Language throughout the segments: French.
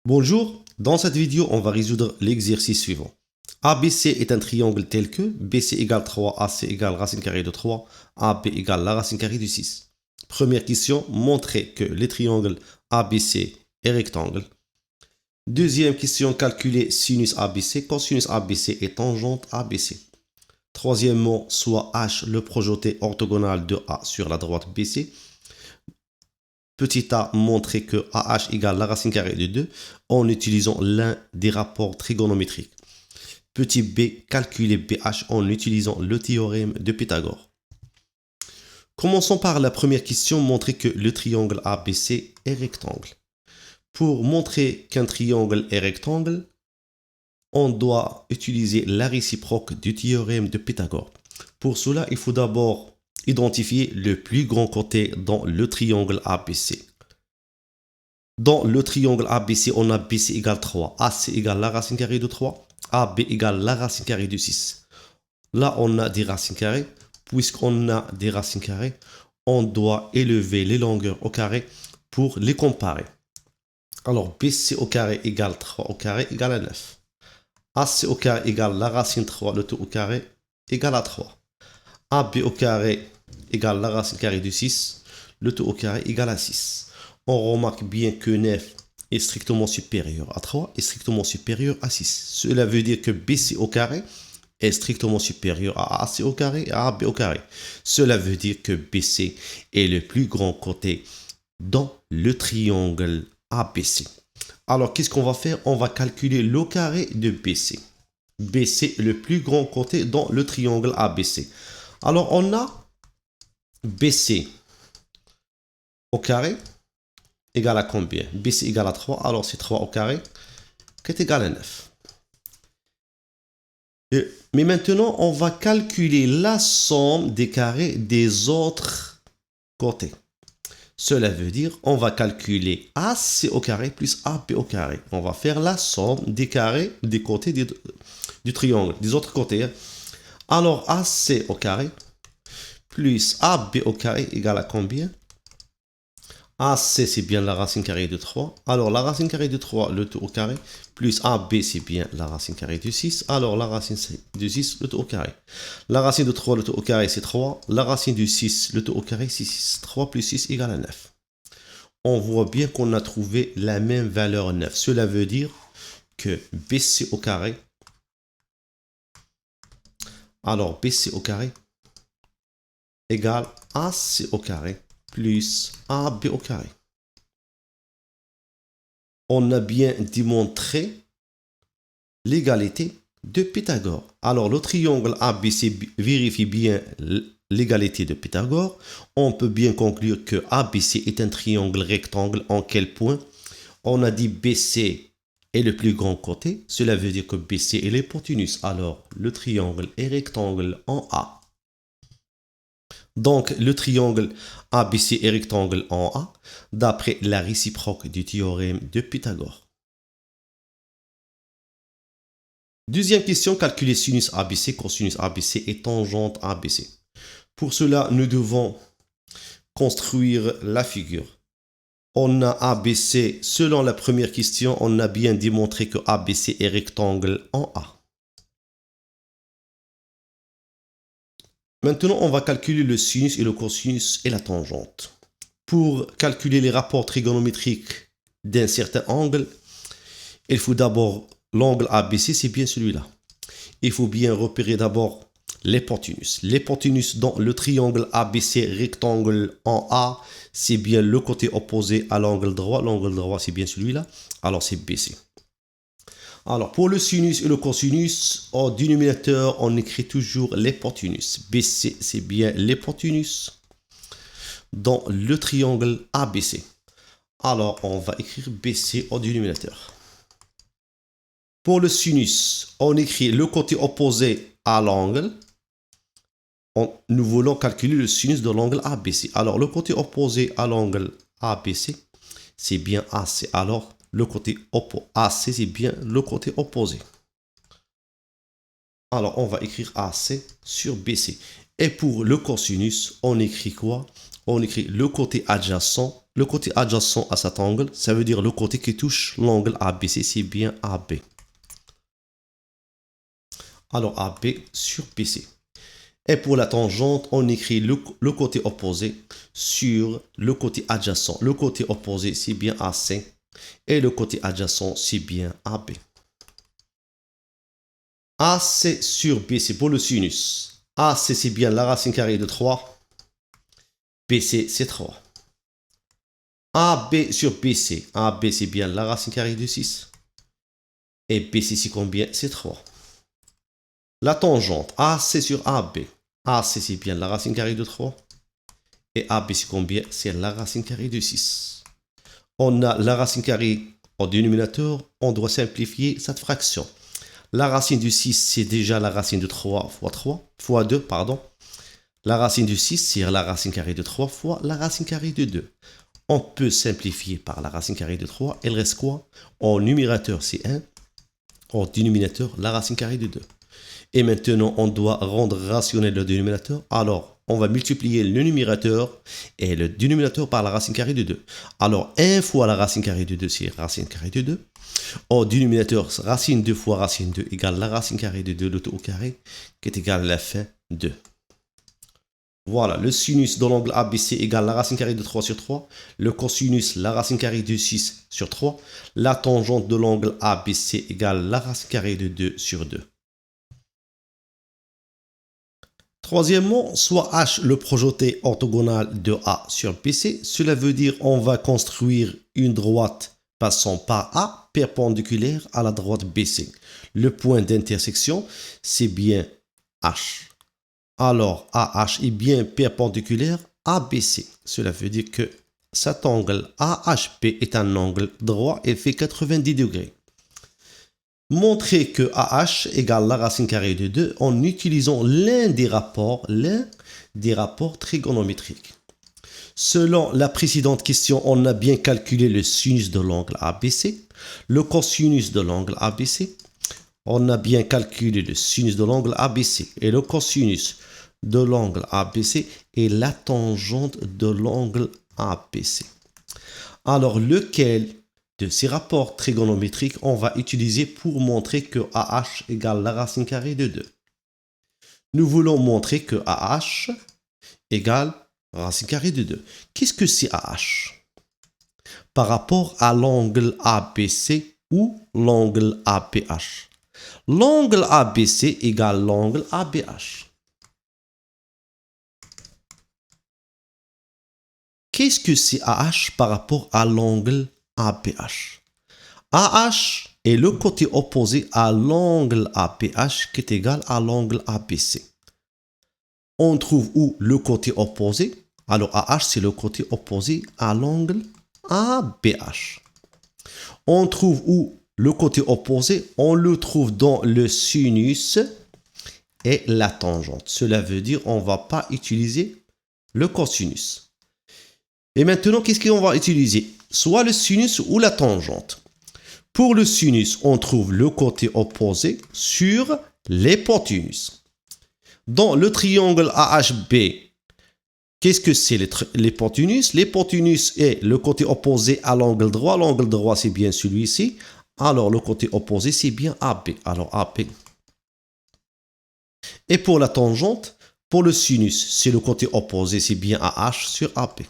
Bonjour, dans cette vidéo, on va résoudre l'exercice suivant. ABC est un triangle tel que BC égale 3, AC égale racine carrée de 3, AB égale la racine carrée de 6. Première question, montrer que les triangles ABC est rectangle. Deuxième question, calculer sinus ABC, cosinus ABC et tangente ABC. Troisièmement, soit H le projeté orthogonal de A sur la droite BC. Petit a, montrer que AH égale la racine carrée de 2 en utilisant l'un des rapports trigonométriques. Petit b, calculer BH en utilisant le théorème de Pythagore. Commençons par la première question, montrer que le triangle ABC est rectangle. Pour montrer qu'un triangle est rectangle, on doit utiliser la réciproque du théorème de Pythagore. Pour cela, il faut d'abord identifier le plus grand côté dans le triangle ABC. Dans le triangle ABC, on a BC égale 3, AC égale la racine carrée de 3, AB égale la racine carrée de 6. Là, on a des racines carrées. Puisqu'on a des racines carrées, on doit élever les longueurs au carré pour les comparer. Alors, BC au carré égale 3 au carré égale à 9. AC au carré égale la racine 3, le tout au carré égale à 3. AB au carré égale la racine carrée de 6, le tout au carré égale à 6. On remarque bien que 9 est strictement supérieur à 3 et strictement supérieur à 6. Cela veut dire que BC au carré est strictement supérieur à AC au carré et à AB au carré. Cela veut dire que BC est le plus grand côté dans le triangle ABC. Alors, qu'est-ce qu'on va faire? On va calculer le carré de BC. BC est le plus grand côté dans le triangle ABC. Alors, on a BC au carré égale à combien? BC égale à 3, alors c'est 3 au carré qui est égal à 9. Mais maintenant, on va calculer la somme des carrés des autres côtés. Cela veut dire on va calculer AC au carré plus AB au carré. On va faire la somme des carrés des côtés du triangle, des autres côtés. Alors, AC au carré plus AB au carré égale à combien? AC, c'est bien la racine carrée de 3. Alors, la racine carrée de 3, le tout au carré, plus AB, c'est bien la racine carrée de 6. Alors, la racine de 6, le tout au carré. La racine de 3, le tout au carré, c'est 3. La racine de 6, le tout au carré, c'est 6. 3 plus 6 égale à 9. On voit bien qu'on a trouvé la même valeur 9. Cela veut dire que BC au carré, alors BC au carré, égale AC au carré, plus AB au carré. On a bien démontré l'égalité de Pythagore. Alors, le triangle ABC vérifie bien l'égalité de Pythagore. On peut bien conclure que ABC est un triangle rectangle. En quel point? On a dit BC est le plus grand côté. Cela veut dire que BC est l'hypoténuse. Alors, le triangle est rectangle en A. Donc, le triangle ABC est rectangle en A, d'après la réciproque du théorème de Pythagore. Deuxième question, calculer sinus ABC, cosinus ABC et tangente ABC. Pour cela, nous devons construire la figure. On a ABC, selon la première question, on a bien démontré que ABC est rectangle en A. Maintenant, on va calculer le sinus et le cosinus et la tangente. Pour calculer les rapports trigonométriques d'un certain angle, il faut d'abord l'angle ABC, c'est bien celui-là. Il faut bien repérer d'abord l'hypoténuse. L'hypoténuse dans le triangle ABC rectangle en A, c'est bien le côté opposé à l'angle droit. L'angle droit, c'est bien celui-là. Alors, c'est BC. Alors, pour le sinus et le cosinus, au dénominateur, on écrit toujours l'hypoténuse. BC, c'est bien l'hypoténuse dans le triangle ABC. Alors, on va écrire BC au dénominateur. Pour le sinus, on écrit le côté opposé à l'angle. Nous voulons calculer le sinus de l'angle ABC. Alors, le côté opposé à l'angle ABC, c'est bien AC. Alors, le côté AC, c'est bien le côté opposé. Alors, on va écrire AC sur BC. Et pour le cosinus, on écrit quoi? On écrit le côté adjacent le côté adjacent à cet angle, ça veut dire le côté qui touche l'angle ABC, c'est bien AB. Alors AB sur BC. Et pour la tangente, on écrit le côté opposé sur le côté adjacent. Le côté opposé, c'est bien AC. Et le côté adjacent, c'est bien AB. AC sur BC pour le sinus. AC, c'est bien la racine carrée de 3. BC, c'est 3. AB sur BC. AB, c'est bien la racine carrée de 6. Et BC, c'est combien? C'est 3. La tangente AC sur AB. AC, c'est bien la racine carrée de 3. Et AB, c'est combien? C'est la racine carrée de 6. On a la racine carrée au dénominateur. On doit simplifier cette fraction. La racine du 6, c'est déjà la racine de 3 fois 2, pardon. La racine du 6, c'est la racine carrée de 3 fois la racine carrée de 2. On peut simplifier par la racine carrée de 3. Il reste quoi? Au numérateur, c'est 1. Au dénominateur, la racine carrée de 2. Et maintenant, on doit rendre rationnel le dénominateur. Alors, on va multiplier le numérateur et le dénominateur par la racine carrée de 2. Alors, 1 fois la racine carrée de 2, c'est racine carrée de 2. Au dénominateur, racine 2 fois racine 2 égale la racine carrée de 2, le tout au carré, qui est égal à la fin 2. Voilà, le sinus de l'angle ABC égale la racine carrée de 3 sur 3. Le cosinus, la racine carrée de 6 sur 3. La tangente de l'angle ABC égale la racine carrée de 2 sur 2. Troisièmement, soit H le projeté orthogonal de A sur BC. Cela veut dire on va construire une droite passant par A perpendiculaire à la droite BC. Le point d'intersection, c'est bien H. Alors, AH est bien perpendiculaire à BC. Cela veut dire que cet angle AHP est un angle droit et fait 90 degrés. Montrez que AH égale la racine carrée de 2 en utilisant l'un des rapports trigonométriques. Selon la précédente question, on a bien calculé le sinus de l'angle ABC, le cosinus de l'angle ABC. On a bien calculé le sinus de l'angle ABC et le cosinus de l'angle ABC et la tangente de l'angle ABC. Alors, lequel de ces rapports trigonométriques on va utiliser pour montrer que AH égale la racine carrée de 2? Nous voulons montrer que AH égale racine carrée de 2. Qu'est-ce que c'est AH? Par rapport à l'angle ABC ou l'angle ABH. L'angle ABC égale l'angle ABH. Qu'est-ce que c'est AH par rapport à l'angle ABH? AH est le côté opposé à l'angle ABH qui est égal à l'angle ABC. On trouve où le côté opposé? Alors AH c'est le côté opposé à l'angle ABH. On trouve où le côté opposé? On le trouve dans le sinus et la tangente. Cela veut dire on ne va pas utiliser le cosinus. Et maintenant, qu'est-ce qu'on va utiliser? Soit le sinus ou la tangente. Pour le sinus, on trouve le côté opposé sur l'hypoténuse. Dans le triangle AHB, qu'est-ce que c'est l'hypoténuse? L'hypoténuse est le côté opposé à l'angle droit. L'angle droit, c'est bien celui-ci. Alors, le côté opposé, c'est bien AB. Alors, AB. Et pour la tangente, pour le sinus, c'est le côté opposé, c'est bien AH sur AB.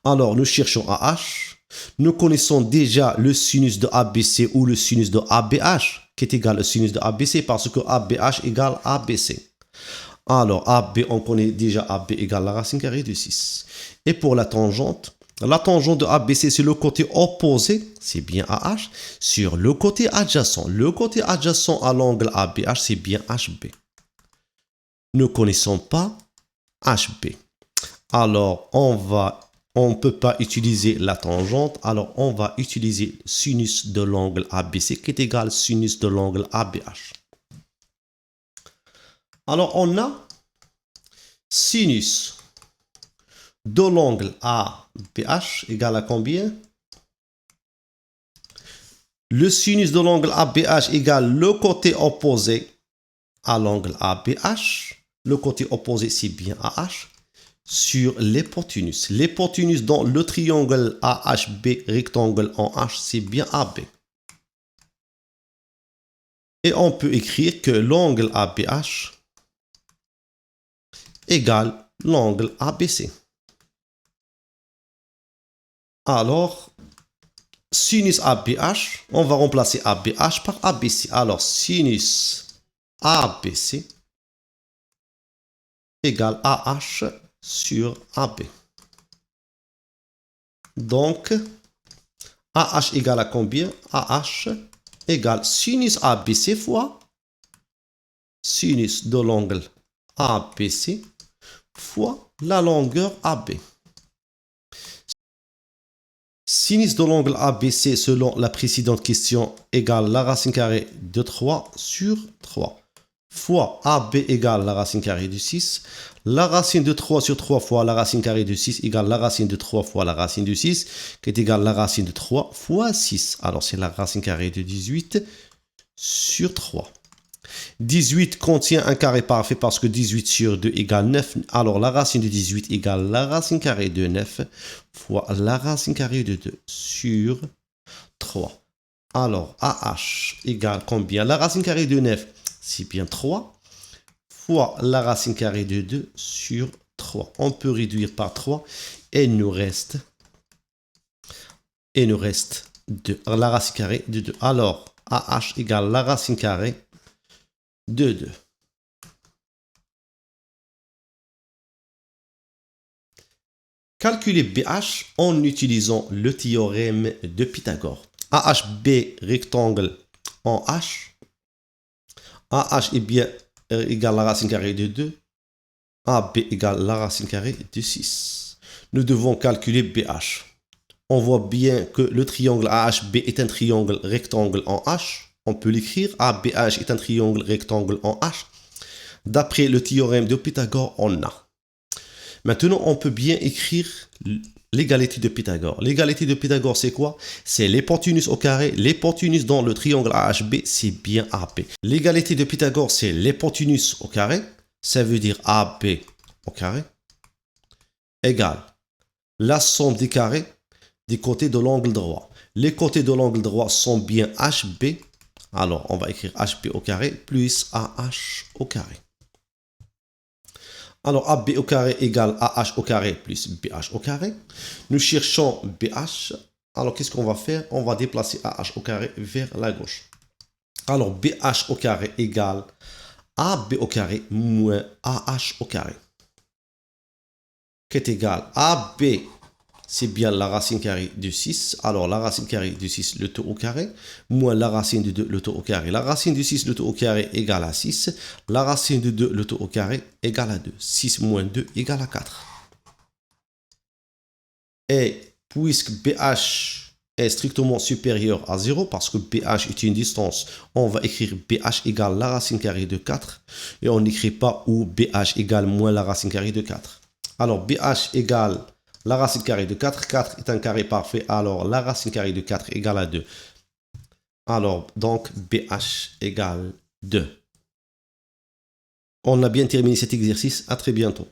Alors, nous cherchons AH. Nous connaissons déjà le sinus de ABC ou le sinus de ABH, qui est égal au sinus de ABC parce que ABH égale ABC. Alors, AB, on connaît déjà AB égale la racine carrée de 6. Et pour la tangente de ABC, c'est le côté opposé, c'est bien AH, sur le côté adjacent. Le côté adjacent à l'angle ABH, c'est bien HB. Nous ne connaissons pas HB. Alors, on ne peut pas utiliser la tangente, alors on va utiliser sinus de l'angle ABC qui est égal sinus de l'angle ABH. Alors on a sinus de l'angle ABH égale à combien? Le sinus de l'angle ABH égale le côté opposé à l'angle ABH. Le côté opposé c'est bien AH sur l'hypoténuse. L'hypoténuse dans le triangle AHB rectangle en H, c'est bien AB. Et on peut écrire que l'angle ABH égale l'angle ABC. Alors, sinus ABH, on va remplacer ABH par ABC. Alors, sinus ABC égale AH sur AB. Donc, AH égale à combien? AH égale sinus ABC fois sinus de l'angle ABC fois la longueur AB. Sinus de l'angle ABC selon la précédente question égale la racine carrée de 3 sur 3 fois AB égale la racine carrée de 6. La racine de 3 sur 3 fois la racine carrée de 6 égale la racine de 3 fois la racine de 6 qui est égale la racine de 3 fois 6. Alors c'est la racine carrée de 18 sur 3. 18 contient un carré parfait parce que 18 sur 2 égale 9. Alors la racine de 18 égale la racine carrée de 9 fois la racine carrée de 2 sur 3. Alors AH égale combien? La racine carrée de 9, c'est bien 3 fois la racine carrée de 2 sur 3. On peut réduire par 3 et il nous reste 2. La racine carrée de 2. Alors AH égale la racine carrée de 2. Calculer BH en utilisant le théorème de Pythagore. AHB rectangle en H. AH est bien égale la racine carrée de 2. AB égale la racine carrée de 6. Nous devons calculer BH. On voit bien que le triangle AHB est un triangle rectangle en H. On peut l'écrire. ABH est un triangle rectangle en H. D'après le théorème de Pythagore, on a. Maintenant, on peut bien écrire l'égalité de Pythagore. L'égalité de Pythagore, c'est quoi? C'est l'hypoténuse au carré. L'hypoténuse dans le triangle AHB, c'est bien AB. L'égalité de Pythagore, c'est l'hypoténuse au carré. Ça veut dire AB au carré égale la somme des carrés des côtés de l'angle droit. Les côtés de l'angle droit sont bien HB. Alors, on va écrire HB au carré plus AH au carré. Alors, AB au carré égale AH au carré plus BH au carré. Nous cherchons BH. Alors, qu'est-ce qu'on va faire? On va déplacer AH au carré vers la gauche. Alors, BH au carré égale AB au carré moins AH au carré. Qui est égal à AB, c'est bien la racine carrée de 6. Alors, la racine carrée de 6, le tout au carré, moins la racine de 2, le tout au carré. La racine de 6, le tout au carré, égale à 6. La racine de 2, le tout au carré, égale à 2. 6 moins 2, égale à 4. Et puisque BH est strictement supérieur à 0, parce que BH est une distance, on va écrire BH égale la racine carrée de 4. Et on n'écrit pas où BH égale moins la racine carrée de 4. Alors, BH égale la racine carrée de 4. 4 est un carré parfait. Alors, la racine carrée de 4 égale à 2. Alors, donc, BH égale 2. On a bien terminé cet exercice. À très bientôt.